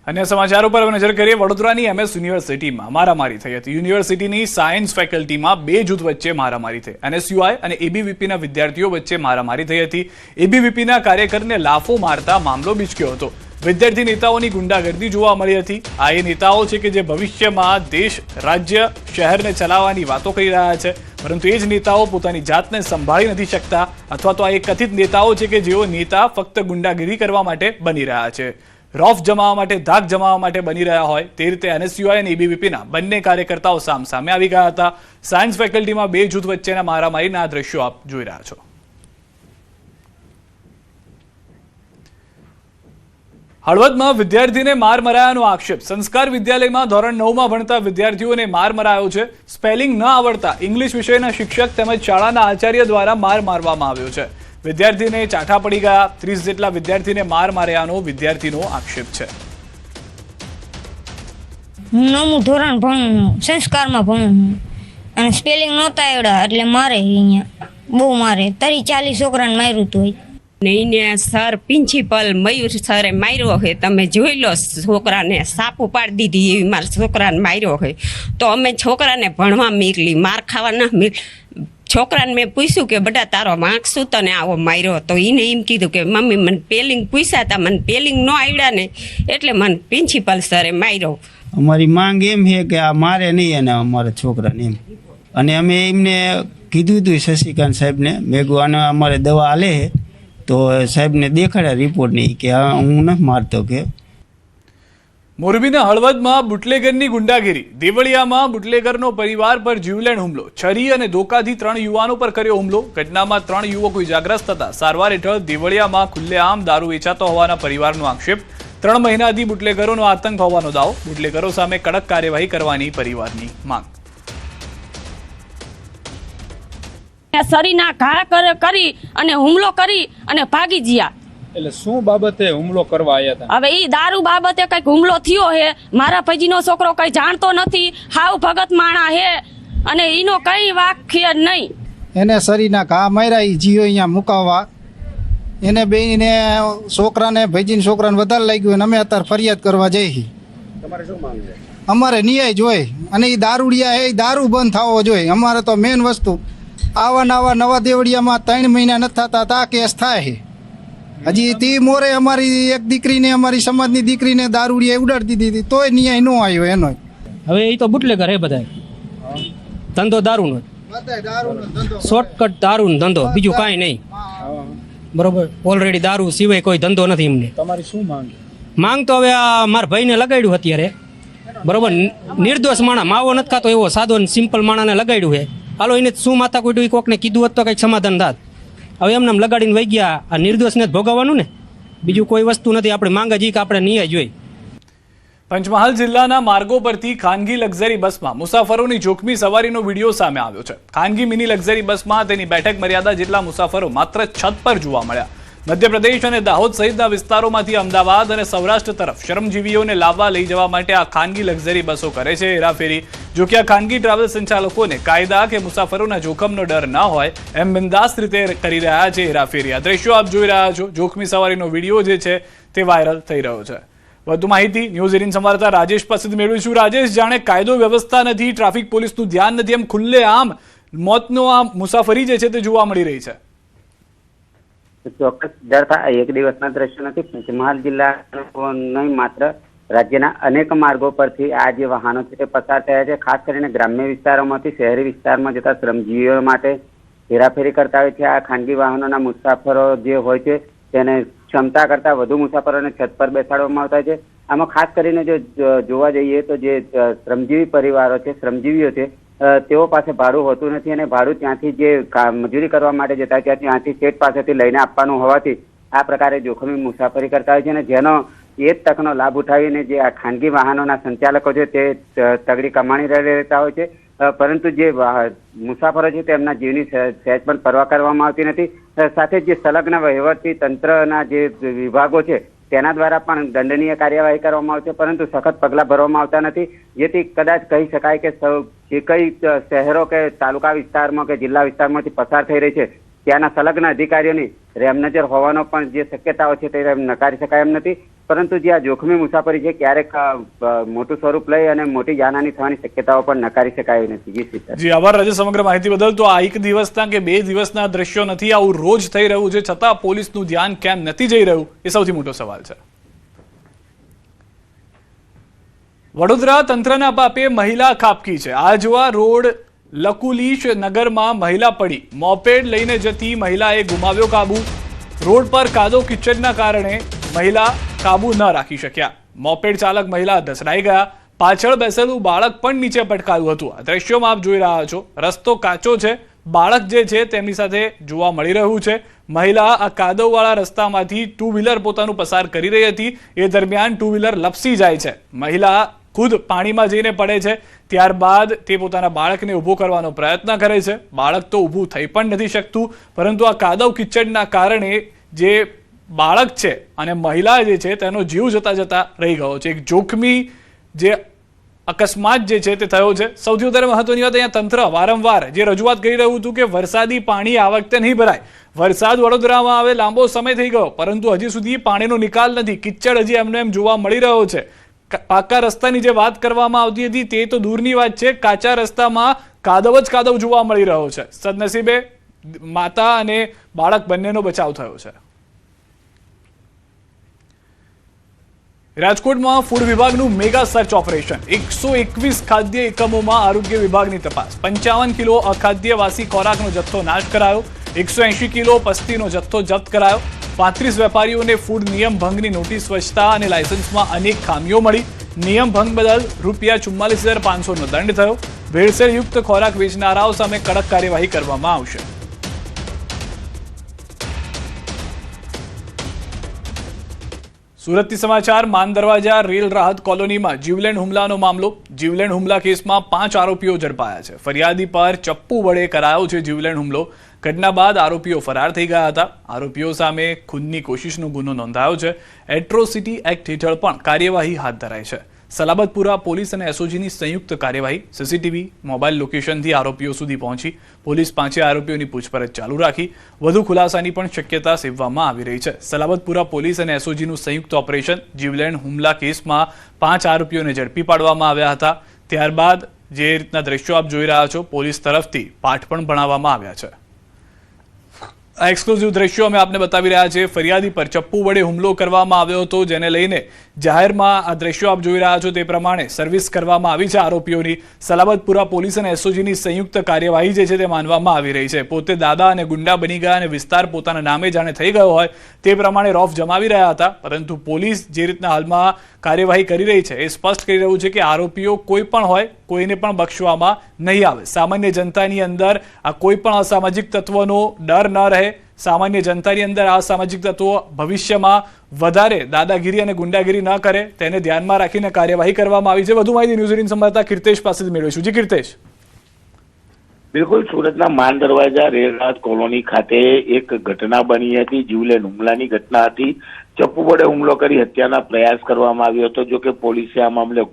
अन्य समाचारों पर नजर करिए। वडोदरानी एमएस યુનિવર્સિટીમાં મારામારી થઈ હતી। યુનિવર્સિટીની સાયન્સ ફેકલ્ટીમાં બે જૂથ વચ્ચે મારામારી થઈ। એનએસયુઆઈ અને એબીવીપીના વિદ્યાર્થીઓ વચ્ચે મારામારી થઈ હતી। એબીવીપીના કાર્યકરને લાફો મારતા મામલો બીચક્યો હતો। વિદ્યાર્થી નેતાઓની ગુંડાગર્દી જોવા મળી હતી। આ એ નેતાઓ છે કે જે ભવિષ્યમાં દેશ, રાજ્ય, શહેરને ચલાવવાની વાતો કરી રહ્યા છે, પરંતુ એ જ નેતાઓ પોતાની જાતને સંભાળી નથી શકતા, અથવા તો આ એક કથિત નેતાઓ છે કે જેઓ નેતા ફક્ત ગુંડાગીરી કરવા માટે બની રહ્યા છે। રોફ જમાવવા માટે, ધાક જમાવવા માટે બની રહ્યા હોય તે રીતે એનએસયુઆઈ અને એબીવીપીના બંને કાર્યકર્તાઓ સામસામે આવી ગયા હતા। સાયન્સ ફેકલ્ટીમાં બે જૂથ વચ્ચેના મારામારીના આ દ્રશ્યો આપ જોઈ રહ્યા છો। હળવદમાં વિદ્યાર્થીને માર મરાયાનો આક્ષેપ। સંસ્કાર વિદ્યાલયમાં ધોરણ 9માં ભણતા વિદ્યાર્થીઓને માર મરાયો છે। સ્પેલિંગ ન આવડતા ઇંગ્લિશ વિષયના શિક્ષક તેમજ શાળાના આચાર્ય દ્વારા માર મારવામાં આવ્યો છે। વિદ્યાર્થીને ચાઠા પડી ગયા। 30 જેટલા વિદ્યાર્થીને માર માર્યાનો વિદ્યાર્થીનો આક્ષેપ છે। હું 9મું ધોરણ ભણું, સંસ્કારમાં ભણું અને સ્પેલિંગ નહોતા આવડ્યા એટલે મારે અહીંયા બહુ મારે 30-40 છોકરાને માર્યું હતું। ને સર પ્રિન્સિપલ મયુર સરે માર્યો છે, તમે જોઈ લો, છોકરાને સાપુ પાડી દીધી એવી મારા છોકરાને માર્યો છે। તો અમે છોકરાને ભણવા મોકલી, માર ખાવા ના મોકલી। છોકરાને મેં પૂછ્યું કે બેટા તારો વાંક શું તને આવો માર્યો? તો એને એમ કીધું કે મમ્મી મને પેલિંગ પૂછ્યા હતા, મને પેલિંગ ન આવડ્યા ને એટલે મને પ્રિન્સિપલ સરે માર્યો। અમારી માંગ એમ છે કે આ મારે નહીં અને અમારા છોકરાને એમ, અને અમે એમને કીધું હતું શશિકાંત સાહેબને, મેગું આને અમારે દવા આલે તો સાહેબને દેખાડ્યા રિપોર્ટ નહીં કે હું નથી મારતો કે। મોરબીના હળવદમાં બુટલેગરની ગુંડાગીરી। દેવળિયામાં બુટલેગરનો પરિવાર પર જીવલેણ હુમલો। છરી અને ધોકાથી 3 યુવાનો પર કર્યો હુમલો। ઘટનામાં 3 યુવકો ઇજાગ્રસ્ત હતા। સારવાર હેઠળ દેવળિયામાં ખુલ્લેઆમ દારૂ વેચાતો હોવાના પરિવારનો આક્ષેપ। 3 મહિનાથી બુટલેગરોનો આતંક હોવાનો દાવો। બુટલેગરો સામે કડક કાર્યવાહી કરવાની પરિવારની માંગ। શરીરના ઘા કરી અને હુમલો કરી અને ભાગી ગયા। એટલે શું બાબતે હુમલો કરવા આવ્યા હતા? હવે ઈ દારૂ બાબતે કઈક હુમલો થયો હે। મારા ભાઈજીનો છોકરો કઈ જાણતો નથી, હાવ ભગત માણા હે અને ઈનો કઈ વાક્ય નહીં। એને શરીરના ઘા માર્યા, ઈ જીઓ અહીંયા મુકાવવા એને બેને છોકરાને, ભાઈજીને છોકરાને વધારે લાગ્યું અને અમે અત્યારે ફરિયાદ કરવા જઈએ। તમારે શું માંગ છે? અમારે ન્યાય જોઈએ અને એ દારૂડિયા એ દારૂ બંધ થવો જોઈએ। અમારે તો મેન વસ્તુ આવા નવા દેવડિયામાં 3 મહિના નથી થતા તા કેસ થાય છે। હજી તી મોરે અમારી એક દીકરીને, અમારી સમાજની દીકરીને દારૂડિયા ઉડાડી દીધી તોય ન્યાય ન આવ્યો એનો। હવે એ તો બુટલેગર હે બધા, ધંધો દારૂનો, શોર્ટકટ દારૂનો ધંધો, બીજું કાંઈ નહીં, બરોબર। ઓલરેડી દારૂ સિવાય કોઈ ધંધો નથી એમને। તમારી શું માંગ? માંગ તો હવે આ મારા ભાઈને લગાડ્યું અત્યારે, બરોબર, નિર્દોષ માણા, માવો નથી ખાતો એવો સાદો સિમ્પલ માણાને લગાડ્યું છે। હાલો એને શું માથા કોઈ કોકને કીધું હોત તો કંઈક સમાધાન થાત। હવે એમને લગાડીને વહી ગયા, આ નિર્દોષને જ ભોગવવાનું ને, બીજું કોઈ વસ્તુ નથી। આપણે માંગ જ કે આપણે ન્યાય જોઈએ। પંચમહાલ જિલ્લાના માર્ગો પરથી ખાનગી લક્ઝરી બસમાં મુસાફરોની જોખમી સવારીનો વિડીયો સામે આવ્યો છે। ખાનગી મિની લક્ઝરી બસમાં તેની બેઠક મર્યાદા જેટલા મુસાફરો માત્ર છત પર જોવા મળ્યા। મધ્યપ્રદેશ અને દાહોદ સહિતના વિસ્તારોમાંથી અમદાવાદ અને સૌરાષ્ટ્ર તરફ શ્રમજીવીઓને લાવવા લઈ જવા માટે આ ખાનગી લક્ઝરી બસો કરે છે હેરાફેરી। જો કે આ ખાનગી ટ્રાવેલ સંચાલકોને કાયદા કે મુસાફરોના જોખમનો ડર ન હોય એમ બિંદાસ્ત રીતે કરી રહ્યા છે હેરાફેરી। આ દ્રશ્યો આપ જોઈ રહ્યા છો। જોખમી સવારીનો વિડીયો જે છે તે વાયરલ થઈ રહ્યો છે। વધુ માહિતી ન્યૂઝ 18 સંવાદદાતા રાજેશ પાસેથી મેળવીશું। રાજેશ, જાણે કાયદો વ્યવસ્થા નથી, ટ્રાફિક પોલીસનું ધ્યાન નથી, એમ ખુલ્લેઆમ મોતનો આ મુસાફરી જે છે તે જોવા મળી રહી છે। ચોક્કસ દરતા એક દિવસના દ્રશ્ય નથી। પંચમહાલ જિલ્લા નહીં માત્ર રાજ્યના અનેક માર્ગો પરથી આ જે વાહનો છે તે પસાર થયા છે। ખાસ કરીને ગ્રામ્ય વિસ્તારોમાંથી શહેરી વિસ્તારમાં જતા શ્રમજીવીઓ માટે હેરાફેરી કરતા હોય છે। આ ખાનગી વાહનોના મુસાફરો જે હોય છે તેને ક્ષમતા કરતા વધુ મુસાફરોને છત પર બેસાડવામાં આવતા હોય છે। આમાં ખાસ કરીને જો જોવા જઈએ તો જે શ્રમજીવી પરિવારો છે, શ્રમજીવીઓ છે, તેઓ પાસે ભાડું હોતું નથી અને ભાડું ત્યાંથી જે મજૂરી કરવા માટે જતા હોય ત્યાંથી શેઠ પાસેથી લઈને આપવાનું હોવાથી આ પ્રકારે જોખમી મુસાફરી કરતા હોય છે અને જેનો એ જ તકનો લાભ ઉઠાવીને જે આ ખાનગી વાહનોના સંચાલકો છે તે તગડી કમાણી રહેતા હોય છે। પરંતુ જે મુસાફરો છે તેમના જીવની સહેજ પણ પરવા કરવામાં આવતી નથી। સાથે જ જે સંલગ્ન વહીવટી તંત્રના જે વિભાગો છે તેના દ્વારા પણ દંડનીય કાર્યવાહી કરવામાં આવશે, પરંતુ સખત પગલાં ભરવામાં આવતા નથી। જેથી કદાચ કહી શકાય કે જે કઈ શહેરો કે તાલુકા વિસ્તારમાં કે જિલ્લા વિસ્તારમાંથી પસાર થઈ રહી છે ત્યાંના સંલગ્ન અધિકારીઓની રેમનજર હોવાનો પણ જે શક્યતાઓ છે તે નકારી શકાય એમ નથી। પરંતુ જે આ જોખમી મુસાફરી છે ક્યારેક મોટું સ્વરૂપ લઈ અને મોટી જાનહાની થવાની શક્યતાઓ પણ નકારી શકાય એવી નથી. જી સર. જી આભાર રાજે સમગ્ર માહિતી બદલ. તો આ એક દિવસના કે 2 દિવસના દ્રશ્યો નથી, આવું રોજ થઈ રહ્યું છે, છતાં પોલીસનું ધ્યાન કેમ નથી જઈ રહ્યું એ સૌથી મોટો સવાલ છે. વડોદરા તંત્રના પાપે મહિલા ખાબકી છે. આજવા રોડ લકુલીશ નગરમાં મહિલા પડી, મોપેડ લઈને જતી મહિલાએ ગુમાવ્યો કાબુ. રોડ પર કાદવ કિચડના કારણે મહિલા કાબુ ન રાખી શક્યા. મોપેડ ચાલક મહિલા ધસડાઈ ગયા. પાછળ બેસેલું બાળક પણ નીચે પટકાયું હતું. આ દ્રશ્યોમાં આપ જોઈ રહ્યા છો, રસ્તો કાચો છે, બાળક જે છે તેમની સાથે જોવા મળી રહ્યું છે. મહિલા આ કાદવવાળા રસ્તામાંથી 2 વ્હીલર પોતાનું પસાર કરી રહી હતી. એ દરમિયાન 2 વ્હીલર લપસી જાય છે. મહિલા ખુદ પાણીમાં જઈને પડે છે. ત્યારબાદ તે પોતાના બાળકને ઊભો કરવાનો પ્રયત્ન કરે છે. બાળક તો ઊભું થઈ પણ નથી શકતું, પરંતુ આ કાદવ કિચડના કારણે જે બાળક છે અને મહિલા જે છે તેનો જીવ જતા જતા રહી ગયો છે. એક જોખમી જે અકસ્માત જે છે તે થયો છે. સૌથી વધારે મહત્વની વાત, અહીંયા તંત્ર વારંવાર જે રજૂઆત કરી રહ્યું હતું કે વરસાદી પાણી આ વખતે નહીં ભરાય. વરસાદ વડોદરામાં આવે લાંબો સમય થઈ ગયો, પરંતુ હજી સુધી પાણીનો નિકાલ નથી. કિચડ હજી એમને એમ જોવા મળી રહ્યો છે. પાકા રસ્તાની જે વાત કરવામાં આવતી હતી તે તો દૂરની વાત છે, કાચા રસ્તામાં કાદવ જ કાદવ જોવા મળી રહ્યો છે. સદનસીબે માતા અને બાળક બંનેનો બચાવ થયો છે. રાજકોટમાં ફૂડ વિભાગનું મેગા સર્ચ ઓપરેશન. 121 ખાદ્ય એકમોમાં આરોગ્ય વિભાગની તપાસ. 55 કિલો અખાદ્ય વાસી ખોરાકનો જથ્થો નાશ કરાયો. 180 કિલો પસ્તીનો જથ્થો જપ્ત કરાયો. 35 વેપારીઓને ફૂડ નિયમ ભંગની નોટિસ, સ્વચ્છતા અને લાયસન્સમાં અનેક ખામીઓ મળી. નિયમ ભંગ બદલ ₹44,500નો દંડ થયો. ભેળસેળયુક્ત ખોરાક વેચનારાઓ સામે કડક કાર્યવાહી કરવામાં આવશે. સુરતથી સમાચાર. માન દરવાજા રેલ રાહત કોલોનીમાં જીવલેણ હુમલાનો મામલો. જીવલેણ હુમલા કેસમાં 5 આરોપીઓ ઝડપાયા છે. ફરિયાદી પર ચપ્પુ વડે કરાયો છે જીવલેણ હુમલો. ઘટના બાદ આરોપીઓ ફરાર થઈ ગયા હતા. આરોપીઓ સામે ખૂનની કોશિશનો ગુનો નોંધાયો છે. એટ્રોસિટી એક્ટ હેઠળ પણ કાર્યવાહી હાથ ધરાઈ છે. સલાબતપુરા પોલીસ અને એસઓજીની સંયુક્ત કાર્યવાહી. સીસીટીવી મોબાઈલ લોકેશનથી આરોપીઓ સુધી પહોંચી પોલીસ 5 આરોપીઓની પૂછપરછ ચાલુ રાખી. વધુ ખુલાસાની પણ શક્યતા સેવવામાં આવી રહી છે. સલાબતપુરા પોલીસ અને એસઓજીનું સંયુક્ત ઓપરેશન. જીવલેણ હુમલા કેસમાં 5 આરોપીઓને ઝડપી પાડવામાં આવ્યા હતા. ત્યારબાદ જે રીતના દ્રશ્યો આપ જોઈ રહ્યા છો, પોલીસ તરફથી પાઠ પણ ભણાવવામાં આવ્યા છે. આ એક્સક્લુઝિવ દ્રશ્યો અમે આપને બતાવી રહ્યા છે. ફરિયાદી પર ચપ્પુ વડે હુમલો કરવામાં આવ્યો હતો, જેને લઈને જાહેરમાં આ દ્રશ્યો આપ જોઈ રહ્યા છો તે પ્રમાણે સર્વિસ કરવામાં આવી છે આરોપીઓની. સલાબતપુરા પોલીસ અને એસઓજીની સંયુક્ત કાર્યવાહી જે છે તે માનવામાં આવી રહી છે. પોતે દાદા અને ગુંડા બની ગયા અને વિસ્તાર પોતાના નામે જાણે થઈ ગયો હોય તે પ્રમાણે રોફ જમાવી રહ્યા હતા. પરંતુ પોલીસ જે રીતના હાલમાં કાર્યવાહી કરી રહી છે એ સ્પષ્ટ કરી રહ્યું છે કે આરોપીઓ કોઈ પણ હોય, કોઈને પણ બક્ષવામાં નહીં આવે. સામાન્ય જનતાની અંદર આ કોઈ પણ અસામાજિક તત્વોનો ડર ન રહે. સામાન્ય જનતાની અંદર આ સામાજિક તત્વો ભવિષ્યમાં વધારે દાદાગીરી અને ગુંડાગીરી ન કરે તેને ધ્યાનમાં રાખીને કાર્યવાહી કરવામાં આવી છે. વધુ માહિતી ન્યૂઝ 18 સંવાદદાતા કીર્તેશ પાસેથી મેળવીશું. જી કીર્તેશ. બિલકુલ, સુરતના માન દરવાજા રેલ રાહત કોલોની ખાતે એક ઘટના બની હતી. જીવલેણ હુમલાની ઘટના હતી. ચપ્પુ વડે હુમલો કરી હત્યાના પ્રયાસ કરવામાં આવ્યો હતો. જો કે પોલીસે આ મામલે